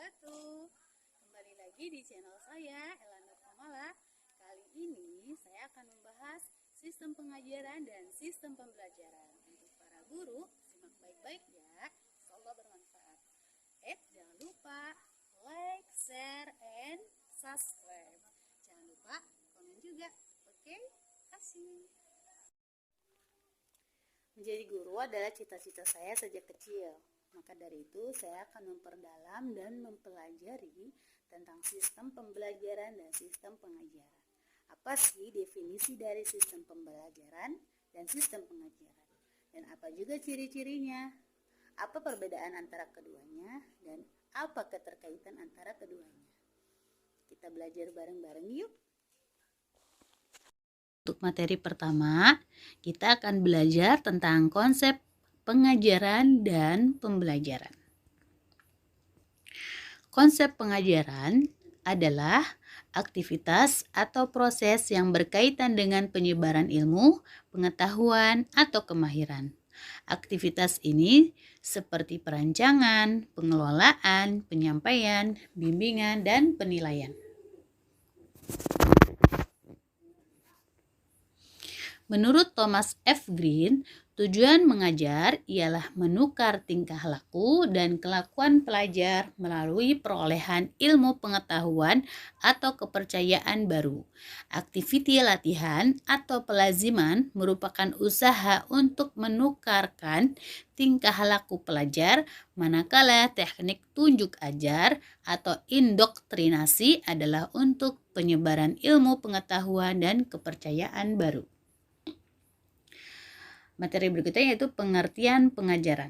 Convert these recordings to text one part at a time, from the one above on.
wabarakatuh. Kembali lagi di channel saya, Elana Kamala. Kali ini saya akan membahas sistem pengajaran dan sistem pembelajaran. Untuk para guru, simak baik-baik ya, insyaallah bermanfaat. Jangan lupa like, share, and subscribe. Jangan lupa komen juga, oke? Kasih. Menjadi guru adalah cita-cita saya sejak kecil. Maka dari itu saya akan memperdalam dan mempelajari tentang sistem pembelajaran dan sistem pengajaran. Apa sih definisi dari sistem pembelajaran dan sistem pengajaran? Dan apa juga ciri-cirinya? Apa perbedaan antara keduanya? Dan apa keterkaitan antara keduanya? Kita belajar bareng-bareng yuk. Untuk materi pertama, kita akan belajar tentang konsep pengajaran dan pembelajaran. Konsep pengajaran adalah aktivitas atau proses yang berkaitan dengan penyebaran ilmu, pengetahuan, atau kemahiran. Aktivitas ini seperti perancangan, pengelolaan, penyampaian, bimbingan, dan penilaian. Menurut Thomas F. Green, tujuan mengajar ialah menukar tingkah laku dan kelakuan pelajar melalui perolehan ilmu pengetahuan atau kepercayaan baru. Aktiviti latihan atau pelaziman merupakan usaha untuk menukarkan tingkah laku pelajar, manakala teknik tunjuk ajar atau indoktrinasi adalah untuk penyebaran ilmu pengetahuan dan kepercayaan baru. Materi berikutnya yaitu pengertian pengajaran.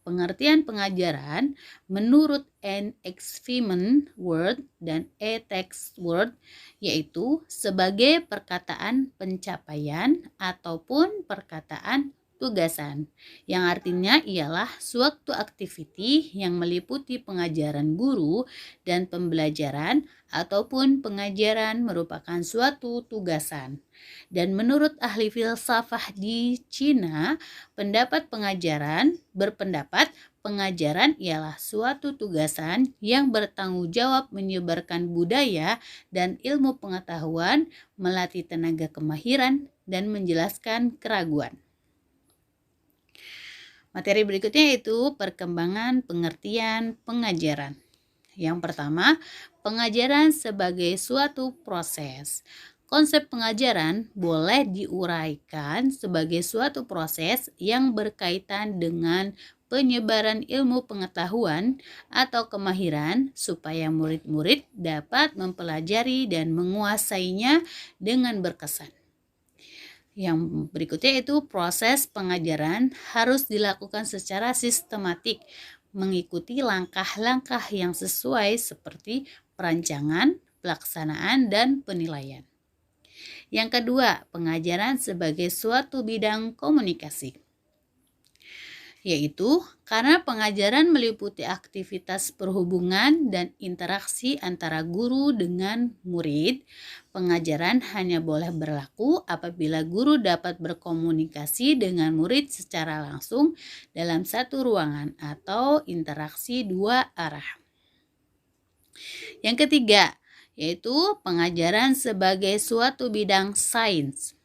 Pengertian pengajaran menurut N. Exfiman Word dan E. Text Word yaitu sebagai perkataan pencapaian ataupun perkataan tugasan, yang artinya ialah suatu aktiviti yang meliputi pengajaran guru dan pembelajaran ataupun pengajaran merupakan suatu tugasan. Dan menurut ahli filsafat di Cina, berpendapat pengajaran ialah suatu tugasan yang bertanggung jawab menyebarkan budaya dan ilmu pengetahuan, melatih tenaga kemahiran, dan menjelaskan keraguan. Materi berikutnya yaitu perkembangan pengertian pengajaran. Yang pertama, pengajaran sebagai suatu proses. Konsep pengajaran boleh diuraikan sebagai suatu proses yang berkaitan dengan penyebaran ilmu pengetahuan atau kemahiran supaya murid-murid dapat mempelajari dan menguasainya dengan berkesan. Yang berikutnya itu proses pengajaran harus dilakukan secara sistematik, mengikuti langkah-langkah yang sesuai seperti perancangan, pelaksanaan, dan penilaian. Yang kedua, pengajaran sebagai suatu bidang komunikasi, yaitu karena pengajaran meliputi aktivitas perhubungan dan interaksi antara guru dengan murid. Pengajaran hanya boleh berlaku apabila guru dapat berkomunikasi dengan murid secara langsung dalam satu ruangan atau interaksi dua arah. Yang ketiga, yaitu pengajaran sebagai suatu bidang sains.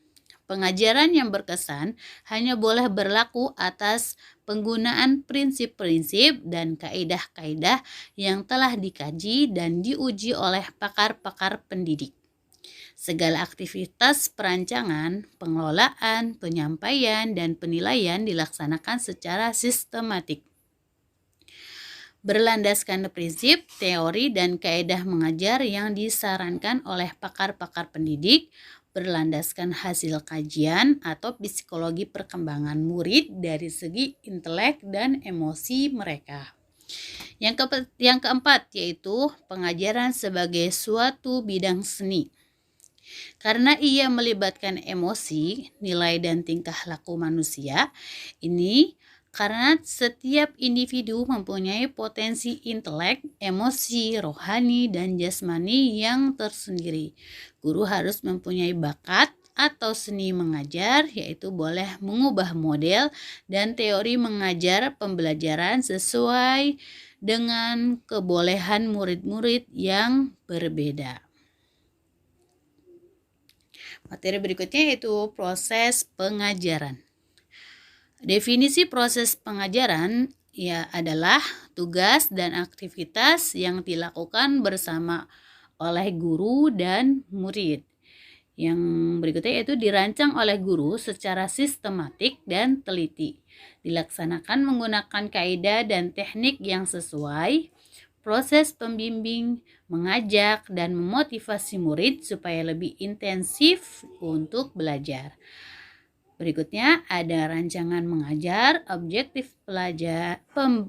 Pengajaran yang berkesan hanya boleh berlaku atas penggunaan prinsip-prinsip dan kaidah-kaidah yang telah dikaji dan diuji oleh pakar-pakar pendidik. Segala aktivitas perancangan, pengelolaan, penyampaian, dan penilaian dilaksanakan secara sistematik, berlandaskan prinsip, teori, dan kaidah mengajar yang disarankan oleh pakar-pakar pendidik, berlandaskan hasil kajian atau psikologi perkembangan murid dari segi intelek dan emosi mereka. Yang keempat yaitu pengajaran sebagai suatu bidang seni. Karena ia melibatkan emosi, nilai, dan tingkah laku manusia, ini karena setiap individu mempunyai potensi intelek, emosi, rohani, dan jasmani yang tersendiri. Guru harus mempunyai bakat atau seni mengajar, yaitu boleh mengubah model dan teori mengajar pembelajaran sesuai dengan kebolehan murid-murid yang berbeda. Materi berikutnya yaitu proses pengajaran. Definisi proses pengajaran adalah tugas dan aktivitas yang dilakukan bersama oleh guru dan murid. Yang berikutnya yaitu dirancang oleh guru secara sistematik dan teliti, dilaksanakan menggunakan kaidah dan teknik yang sesuai. Proses pembimbing mengajak dan memotivasi murid supaya lebih intensif untuk belajar. Berikutnya ada rancangan mengajar, objektif pelajaran,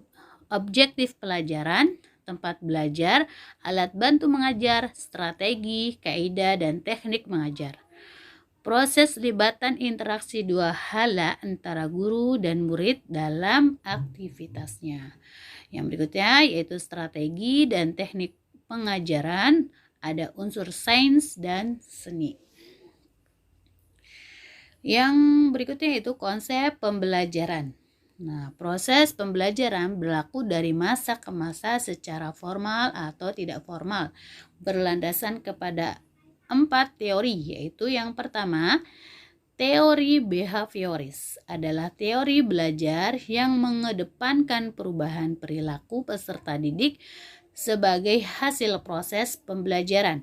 tempat belajar, alat bantu mengajar, strategi, kaidah, dan teknik mengajar. Proses libatan interaksi dua hala antara guru dan murid dalam aktivitasnya. Yang berikutnya yaitu strategi dan teknik pengajaran, ada unsur sains dan seni. Yang berikutnya yaitu konsep pembelajaran. Nah, proses pembelajaran berlaku dari masa ke masa secara formal atau tidak formal, berlandasan kepada 4 teori, yaitu yang pertama, teori behavioris adalah teori belajar yang mengedepankan perubahan perilaku peserta didik sebagai hasil proses pembelajaran.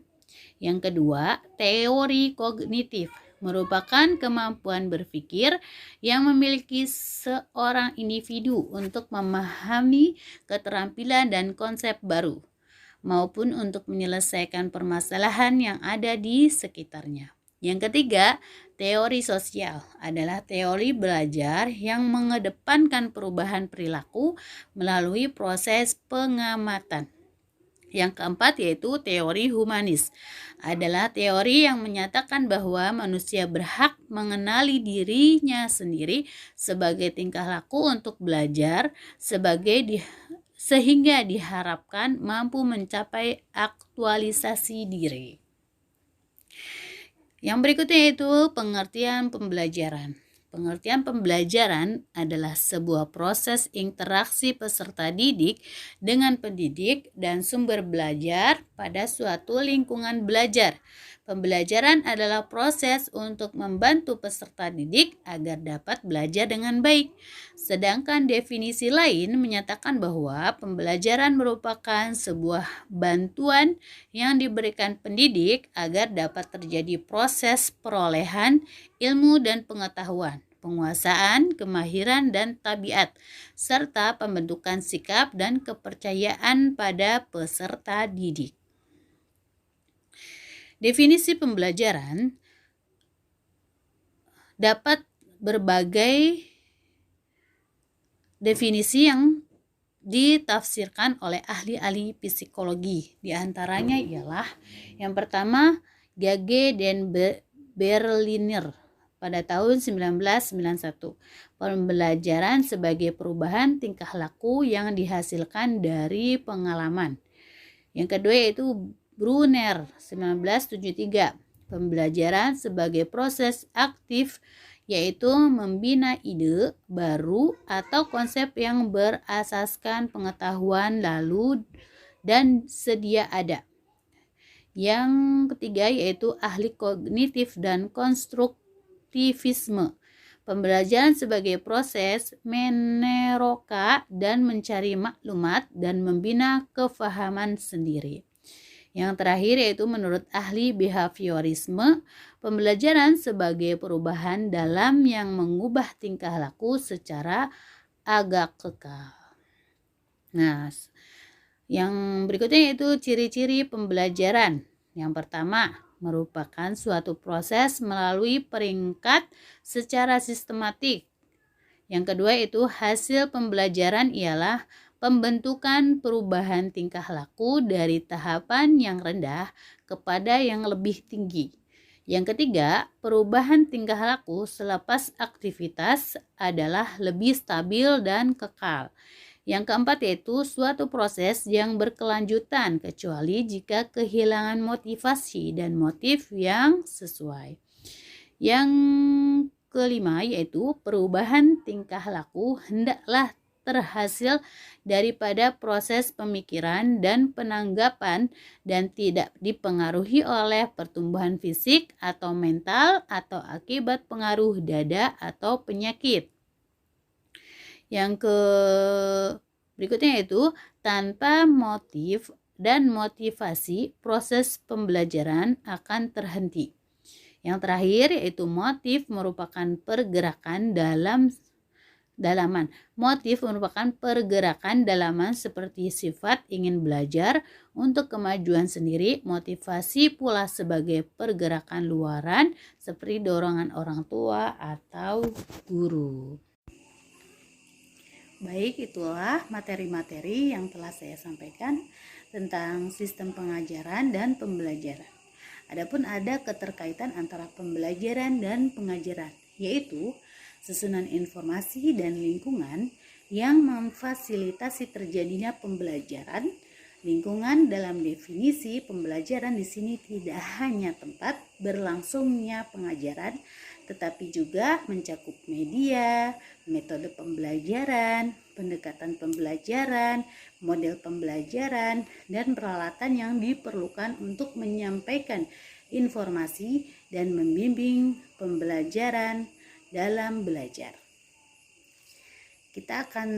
Yang kedua, teori kognitif merupakan kemampuan berpikir yang memiliki seorang individu untuk memahami keterampilan dan konsep baru, maupun untuk menyelesaikan permasalahan yang ada di sekitarnya. Yang ketiga, teori sosial adalah teori belajar yang mengedepankan perubahan perilaku melalui proses pengamatan. Yang keempat yaitu teori humanis, adalah teori yang menyatakan bahwa manusia berhak mengenali dirinya sendiri sebagai tingkah laku untuk belajar sehingga diharapkan mampu mencapai aktualisasi diri. Yang berikutnya yaitu pengertian pembelajaran. Pengertian pembelajaran adalah sebuah proses interaksi peserta didik dengan pendidik dan sumber belajar pada suatu lingkungan belajar. Pembelajaran adalah proses untuk membantu peserta didik agar dapat belajar dengan baik. Sedangkan definisi lain menyatakan bahwa pembelajaran merupakan sebuah bantuan yang diberikan pendidik agar dapat terjadi proses perolehan ilmu dan pengetahuan, penguasaan, kemahiran, dan tabiat, serta pembentukan sikap dan kepercayaan pada peserta didik. Definisi pembelajaran dapat berbagai definisi yang ditafsirkan oleh ahli-ahli psikologi. Di antaranya ialah yang pertama Gage dan Berliner pada tahun 1991. Pembelajaran sebagai perubahan tingkah laku yang dihasilkan dari pengalaman. Yang kedua yaitu Brunner 1973. Pembelajaran sebagai proses aktif, yaitu membina ide baru atau konsep yang berasaskan pengetahuan lalu dan sedia ada. Yang ketiga yaitu ahli kognitif dan konstruktivisme. Pembelajaran sebagai proses meneroka dan mencari maklumat dan membina kefahaman sendiri. Yang terakhir yaitu menurut ahli behaviorisme, pembelajaran sebagai perubahan dalam yang mengubah tingkah laku secara agak kekal. Nah, yang berikutnya yaitu ciri-ciri pembelajaran. Yang pertama, merupakan suatu proses melalui peringkat secara sistematik. Yang kedua itu hasil pembelajaran ialah pembentukan perubahan tingkah laku dari tahapan yang rendah kepada yang lebih tinggi. Yang ketiga, perubahan tingkah laku selepas aktivitas adalah lebih stabil dan kekal. Yang keempat yaitu suatu proses yang berkelanjutan kecuali jika kehilangan motivasi dan motif yang sesuai. Yang kelima yaitu perubahan tingkah laku hendaklah terhasil daripada proses pemikiran dan penanggapan dan tidak dipengaruhi oleh pertumbuhan fisik atau mental atau akibat pengaruh dada atau penyakit. Yang berikutnya yaitu tanpa motif dan motivasi proses pembelajaran akan terhenti. Yang terakhir yaitu motif merupakan pergerakan dalaman. Motif merupakan pergerakan dalaman seperti sifat ingin belajar untuk kemajuan sendiri. Motivasi pula sebagai pergerakan luaran seperti dorongan orang tua atau guru. Baik, itulah materi-materi yang telah saya sampaikan tentang sistem pengajaran dan pembelajaran. Adapun ada keterkaitan antara pembelajaran dan pengajaran, yaitu susunan informasi dan lingkungan yang memfasilitasi terjadinya pembelajaran. Lingkungan dalam definisi pembelajaran di sini tidak hanya tempat berlangsungnya pengajaran, tetapi juga mencakup media, metode pembelajaran, pendekatan pembelajaran, model pembelajaran, dan peralatan yang diperlukan untuk menyampaikan informasi dan membimbing pembelajaran dalam belajar. Kita akan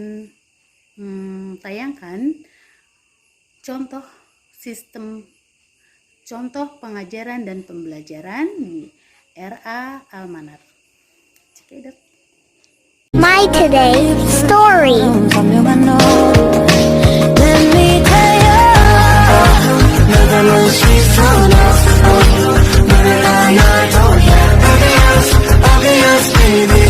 tayangkan contoh pengajaran dan pembelajaran di R.A. Almanar. My today's story. Baby,